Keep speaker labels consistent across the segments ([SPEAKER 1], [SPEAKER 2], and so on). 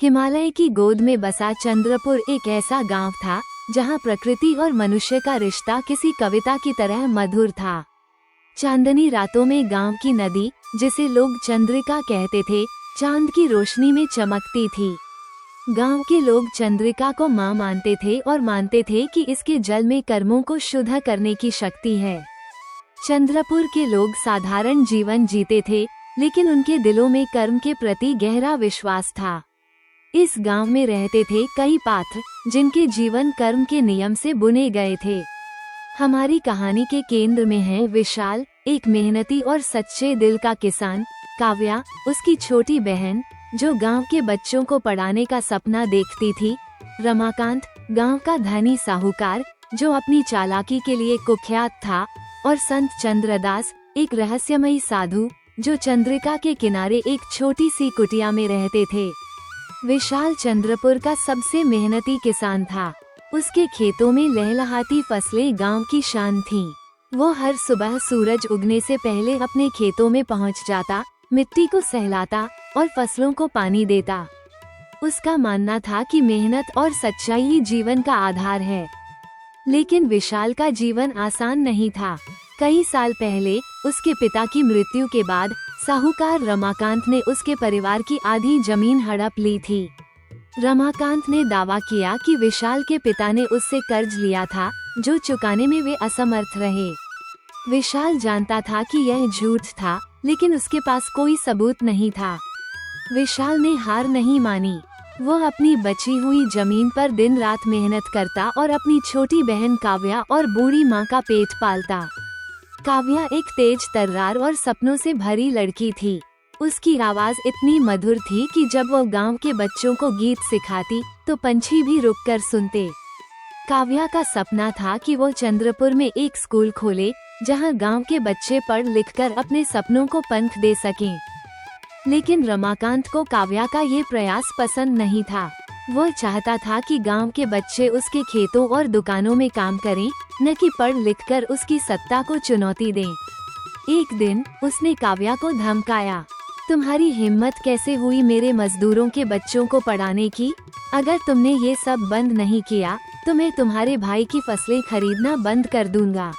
[SPEAKER 1] हिमालय की गोद में बसा चंद्रपुर एक ऐसा गांव था जहां प्रकृति और मनुष्य का रिश्ता किसी कविता की तरह मधुर था। चांदनी रातों में गांव की नदी, जिसे लोग चंद्रिका कहते थे, चांद की रोशनी में चमकती थी। गांव के लोग चंद्रिका को मां मानते थे और मानते थे कि इसके जल में कर्मों को शुद्ध करने की शक्ति है। चंद्रपुर के लोग साधारण जीवन जीते थे, लेकिन उनके दिलों में कर्म के प्रति गहरा विश्वास था। इस गांव में रहते थे कई पात्र, जिनके जीवन कर्म के नियम से बुने गए थे। हमारी कहानी के केंद्र में है विशाल, एक मेहनती और सच्चे दिल का किसान। काव्या, उसकी छोटी बहन, जो गांव के बच्चों को पढ़ाने का सपना देखती थी। रमाकांत, गांव का धनी साहूकार, जो अपनी चालाकी के लिए कुख्यात था। और संत चंद्रदास, एक रहस्यमयी साधु, जो चंद्रिका के किनारे एक छोटी सी कुटिया में रहते थे। विशाल चंद्रपुर का सबसे मेहनती किसान था। उसके खेतों में लहलहाती फसलें गांव की शान थीं। वो हर सुबह सूरज उगने से पहले अपने खेतों में पहुंच जाता, मिट्टी को सहलाता और फसलों को पानी देता। उसका मानना था कि मेहनत और सच्चाई ही जीवन का आधार है। लेकिन विशाल का जीवन आसान नहीं था। कई साल पहले उसके पिता की मृत्यु के बाद साहूकार रमाकांत ने उसके परिवार की आधी जमीन हड़प ली थी। रमाकांत ने दावा किया कि विशाल के पिता ने उससे कर्ज लिया था, जो चुकाने में वे असमर्थ रहे। विशाल जानता था कि यह झूठ था, लेकिन उसके पास कोई सबूत नहीं था। विशाल ने हार नहीं मानी। वो अपनी बची हुई जमीन पर दिन रात मेहनत करता और अपनी छोटी बहन काव्या और बूढ़ी माँ का पेट पालता। काव्या एक तेज तर्रार और सपनों से भरी लड़की थी। उसकी आवाज इतनी मधुर थी कि जब वो गांव के बच्चों को गीत सिखाती तो पंछी भी रुककर सुनते। काव्या का सपना था कि वो चंद्रपुर में एक स्कूल खोले, जहां गांव के बच्चे पढ़ लिखकर अपने सपनों को पंख दे सकें। लेकिन रमाकांत को काव्या का ये प्रयास पसंद नहीं था। वो चाहता था कि गांव के बच्चे उसके खेतों और दुकानों में काम करें, न कि पढ़ लिखकर उसकी सत्ता को चुनौती दें। एक दिन उसने काव्या को धमकाया, तुम्हारी हिम्मत कैसे हुई मेरे मजदूरों के बच्चों को पढ़ाने की? अगर तुमने ये सब बंद नहीं किया तो मैं तुम्हारे भाई की फसलें खरीदना बंद कर दूंगा।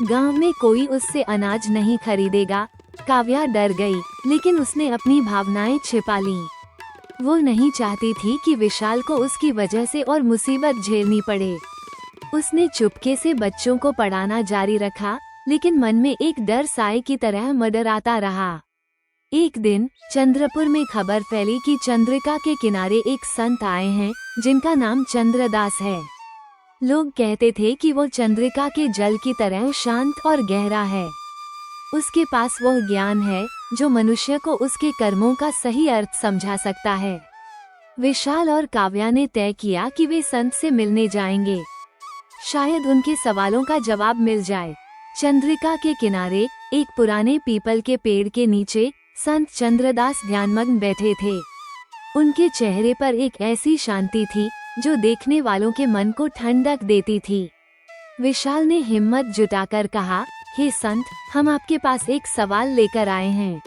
[SPEAKER 1] गांव में कोई उससे अनाज नहीं खरीदेगा। काव्या डर गई, लेकिन उसने अपनी भावनाएं छिपा लीं। वो नहीं चाहती थी कि विशाल को उसकी वजह से और मुसीबत झेलनी पड़े। उसने चुपके से बच्चों को पढ़ाना जारी रखा, लेकिन मन में एक डर साए की तरह मंडराता रहा। एक दिन चंद्रपुर में खबर फैली कि चंद्रिका के किनारे एक संत आए हैं, जिनका नाम चंद्रदास है। लोग कहते थे कि वो चंद्रिका के जल की तरह शांत और गहरा है। उसके पास वह ज्ञान है जो मनुष्य को उसके कर्मों का सही अर्थ समझा सकता है। विशाल और काव्या ने तय किया कि वे संत से मिलने जाएंगे। शायद उनके सवालों का जवाब मिल जाए। चंद्रिका के किनारे एक पुराने पीपल के पेड़ के नीचे संत चंद्रदास ध्यानमग्न बैठे थे। उनके चेहरे पर एक ऐसी शांति थी जो देखने वालों के मन को ठंडक देती थी। विशाल ने हिम्मत जुटाकर कहा, हे संत, हम आपके पास एक सवाल लेकर आए हैं।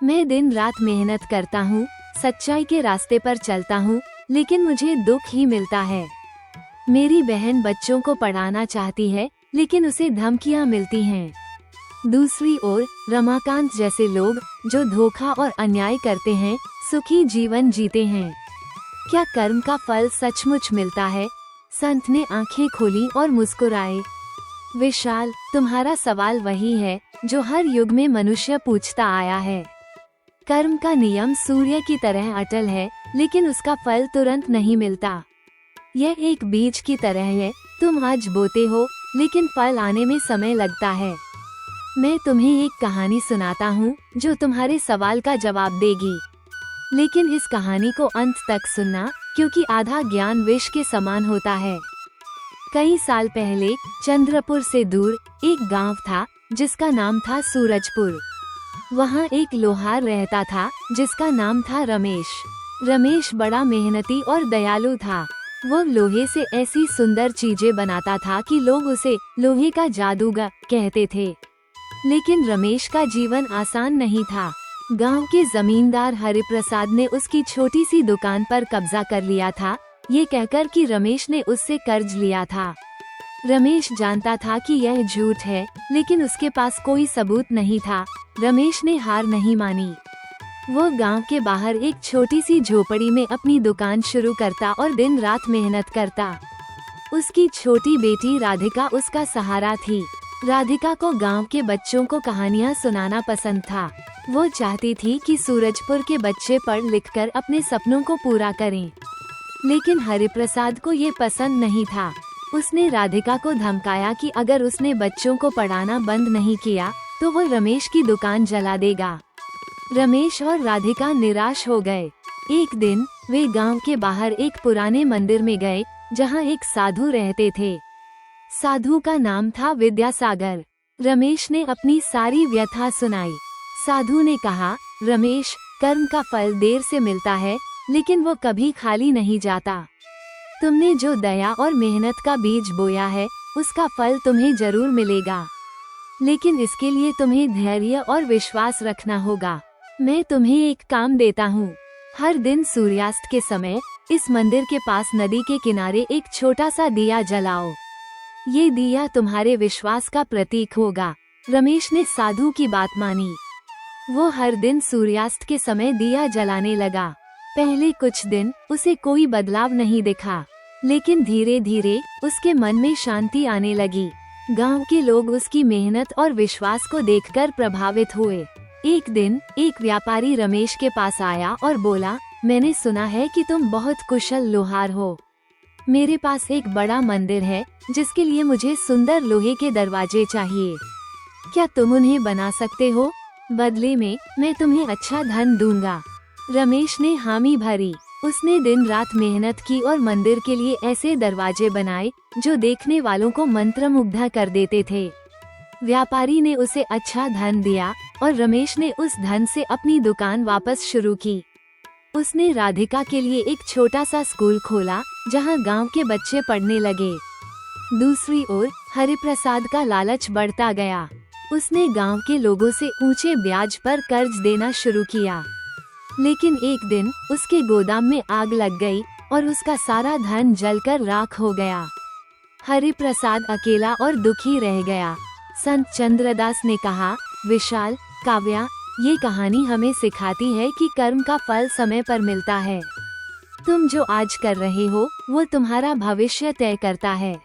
[SPEAKER 1] मैं दिन रात मेहनत करता हूँ, सच्चाई के रास्ते पर चलता हूँ, लेकिन मुझे दुख ही मिलता है। मेरी बहन बच्चों को पढ़ाना चाहती है, लेकिन उसे धमकियाँ मिलती हैं। दूसरी ओर रमाकांत जैसे लोग, जो धोखा और अन्याय करते हैं, सुखी जीवन जीते हैं। क्या कर्म का फल सचमुच मिलता है? संत ने आंखें खोली और मुस्कुराए। विशाल, तुम्हारा सवाल वही है जो हर युग में मनुष्य पूछता आया है। कर्म का नियम सूर्य की तरह अटल है, लेकिन उसका फल तुरंत नहीं मिलता। यह एक बीज की तरह है, तुम आज बोते हो, लेकिन फल आने में समय लगता है। मैं तुम्हें एक कहानी सुनाता हूँ जो तुम्हारे सवाल का जवाब देगी। लेकिन इस कहानी को अंत तक सुनना, क्योंकि आधा ज्ञान विष के समान होता है। कई साल पहले चंद्रपुर से दूर एक गांव था, जिसका नाम था सूरजपुर। वहाँ एक लोहार रहता था, जिसका नाम था रमेश। रमेश बड़ा मेहनती और दयालु था। वो लोहे से ऐसी सुंदर चीजें बनाता था कि लोग उसे लोहे का जादूगर कहते थे। लेकिन रमेश का जीवन आसान नहीं था। गांव के जमींदार हरिप्रसाद ने उसकी छोटी सी दुकान पर कब्जा कर लिया था, ये कहकर कि रमेश ने उससे कर्ज लिया था। रमेश जानता था कि यह झूठ है, लेकिन उसके पास कोई सबूत नहीं था। रमेश ने हार नहीं मानी। वो गांव के बाहर एक छोटी सी झोपड़ी में अपनी दुकान शुरू करता और दिन रात मेहनत करता। उसकी छोटी बेटी राधिका उसका सहारा थी। राधिका को गांव के बच्चों को कहानियां सुनाना पसंद था। वो चाहती थी कि सूरजपुर के बच्चे पढ़ लिखकर अपने सपनों को पूरा करें, लेकिन हरिप्रसाद को ये पसंद नहीं था। उसने राधिका को धमकाया कि अगर उसने बच्चों को पढ़ाना बंद नहीं किया तो वो रमेश की दुकान जला देगा। रमेश और राधिका निराश हो गए। एक दिन वे गांव के बाहर एक पुराने मंदिर में गए, जहां एक साधु रहते थे। साधु का नाम था विद्यासागर। रमेश ने अपनी सारी व्यथा सुनाई। साधु ने कहा, रमेश, कर्म का फल देर से मिलता है, लेकिन वो कभी खाली नहीं जाता। तुमने जो दया और मेहनत का बीज बोया है, उसका फल तुम्हें जरूर मिलेगा, लेकिन इसके लिए तुम्हें धैर्य और विश्वास रखना होगा। मैं तुम्हें एक काम देता हूँ। हर दिन सूर्यास्त के समय इस मंदिर के पास नदी के किनारे एक छोटा सा दिया जलाओ। ये दिया तुम्हारे विश्वास का प्रतीक होगा। रमेश ने साधु की बात मानी। वो हर दिन सूर्यास्त के समय दिया जलाने लगा। पहले कुछ दिन उसे कोई बदलाव नहीं दिखा, लेकिन धीरे धीरे उसके मन में शांति आने लगी। गांव के लोग उसकी मेहनत और विश्वास को देखकर प्रभावित हुए। एक दिन एक व्यापारी रमेश के पास आया और बोला, मैंने सुना है कि तुम बहुत कुशल लोहार हो। मेरे पास एक बड़ा मंदिर है, जिसके लिए मुझे सुंदर लोहे के दरवाजे चाहिए। क्या तुम उन्हें बना सकते हो? बदले में मैं तुम्हें अच्छा धन दूंगा। रमेश ने हामी भरी। उसने दिन रात मेहनत की और मंदिर के लिए ऐसे दरवाजे बनाए जो देखने वालों को मंत्रमुग्ध कर देते थे। व्यापारी ने उसे अच्छा धन दिया और रमेश ने उस धन से अपनी दुकान वापस शुरू की। उसने राधिका के लिए एक छोटा सा स्कूल खोला, जहां गांव के बच्चे पढ़ने लगे। दूसरी ओर हरिप्रसाद का लालच बढ़ता गया। उसने गांव के लोगों से ऊंचे ब्याज पर कर्ज देना शुरू किया, लेकिन एक दिन उसके गोदाम में आग लग गई और उसका सारा धन जलकर राख हो गया। हरिप्रसाद अकेला और दुखी रह गया। संत चंद्रदास ने कहा, विशाल, काव्या, ये कहानी हमें सिखाती है कि कर्म का फल समय पर मिलता है। तुम जो आज कर रहे हो, वो तुम्हारा भविष्य तय करता है।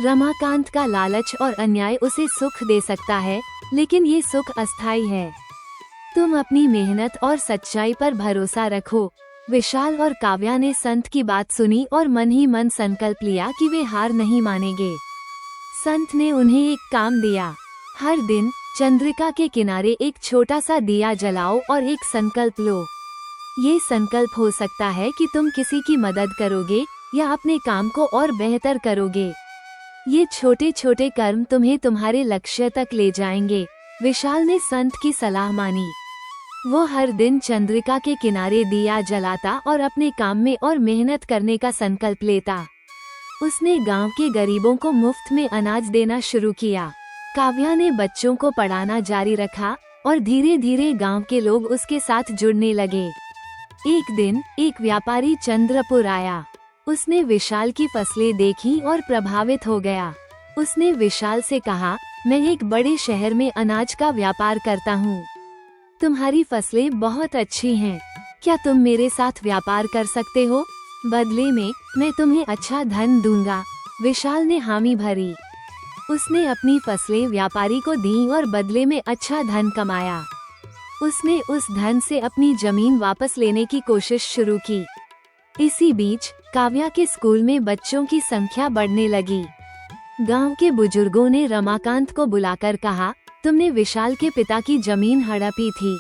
[SPEAKER 1] रमाकांत का लालच और अन्याय उसे सुख दे सकता है, लेकिन ये सुख अस्थायी है। तुम अपनी मेहनत और सच्चाई पर भरोसा रखो। विशाल और काव्या ने संत की बात सुनी और मन ही मन संकल्प लिया कि वे हार नहीं मानेंगे। संत ने उन्हें एक काम दिया। हर दिन चंद्रिका के किनारे एक छोटा सा दिया जलाओ और एक संकल्प लो। ये संकल्प हो सकता है कि तुम किसी की मदद करोगे या अपने काम को और बेहतर करोगे। ये छोटे छोटे कर्म तुम्हें तुम्हारे लक्ष्य तक ले जाएंगे। विशाल ने संत की सलाह मानी। वो हर दिन चंद्रिका के किनारे दिया जलाता और अपने काम में और मेहनत करने का संकल्प लेता। उसने गांव के गरीबों को मुफ्त में अनाज देना शुरू किया। काव्या ने बच्चों को पढ़ाना जारी रखा और धीरे धीरे गांव के लोग उसके साथ जुड़ने लगे। एक दिन एक व्यापारी चंद्रपुर आया। उसने विशाल की फसलें देखी और प्रभावित हो गया। उसने विशाल से कहा, मैं एक बड़े शहर में अनाज का व्यापार करता हूँ। तुम्हारी फसलें बहुत अच्छी हैं। क्या तुम मेरे साथ व्यापार कर सकते हो? बदले में मैं तुम्हें अच्छा धन दूंगा। विशाल ने हामी भरी। उसने अपनी फसलें व्यापारी को दी और बदले में अच्छा धन कमाया। उसने उस धन से अपनी जमीन वापस लेने की कोशिश शुरू की। इसी बीच काव्या के स्कूल में बच्चों की संख्या बढ़ने लगी। गांव के बुजुर्गों ने रमाकांत को बुलाकर कहा, तुमने विशाल के पिता की जमीन हड़पी थी।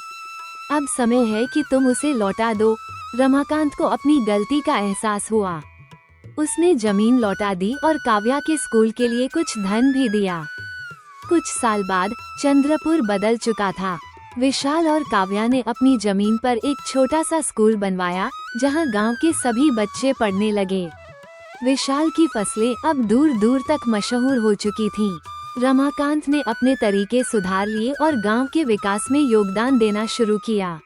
[SPEAKER 1] अब समय है कि तुम उसे लौटा दो। रमाकांत को अपनी गलती का एहसास हुआ। उसने जमीन लौटा दी और काव्या के स्कूल के लिए कुछ धन भी दिया। कुछ साल बाद चंद्रपुर बदल चुका था। विशाल और काव्या ने अपनी जमीन पर एक छोटा सा स्कूल बनवाया, जहां गांव के सभी बच्चे पढ़ने लगे। विशाल की फसलें अब दूर दूर तक मशहूर हो चुकी थीं। रमाकांत ने अपने तरीके सुधार लिए और गांव के विकास में योगदान देना शुरू किया।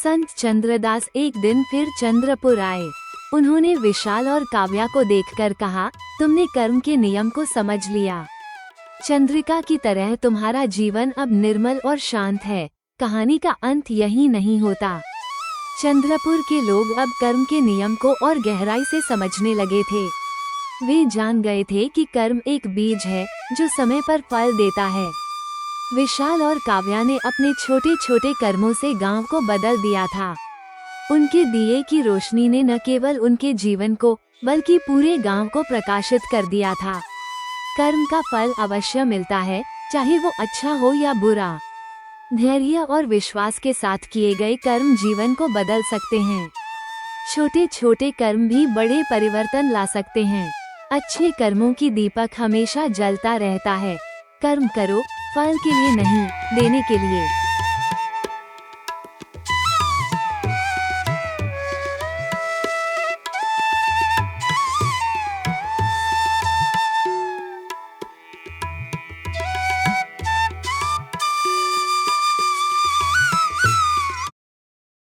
[SPEAKER 1] संत चंद्रदास एक दिन फिर चंद्रपुर आए। उन्होंने विशाल और काव्या को देखकर कहा, तुमने कर्म के नियम को समझ लिया। चंद्रिका की तरह तुम्हारा जीवन अब निर्मल और शांत है। कहानी का अंत यही नहीं होता। चंद्रपुर के लोग अब कर्म के नियम को और गहराई से समझने लगे थे। वे जान गए थे कि कर्म एक बीज है जो समय पर फल देता है। विशाल और काव्या ने अपने छोटे छोटे कर्मों से गांव को बदल दिया था। उनके दिए की रोशनी ने न केवल उनके जीवन को बल्कि पूरे गांव को प्रकाशित कर दिया था। कर्म का फल अवश्य मिलता है, चाहे वो अच्छा हो या बुरा। धैर्य और विश्वास के साथ किए गए कर्म जीवन को बदल सकते हैं। छोटे छोटे कर्म भी बड़े परिवर्तन ला सकते हैं। अच्छे कर्मों की दीपक हमेशा जलता रहता है। कर्म करो फल के लिए नहीं, देने के लिए।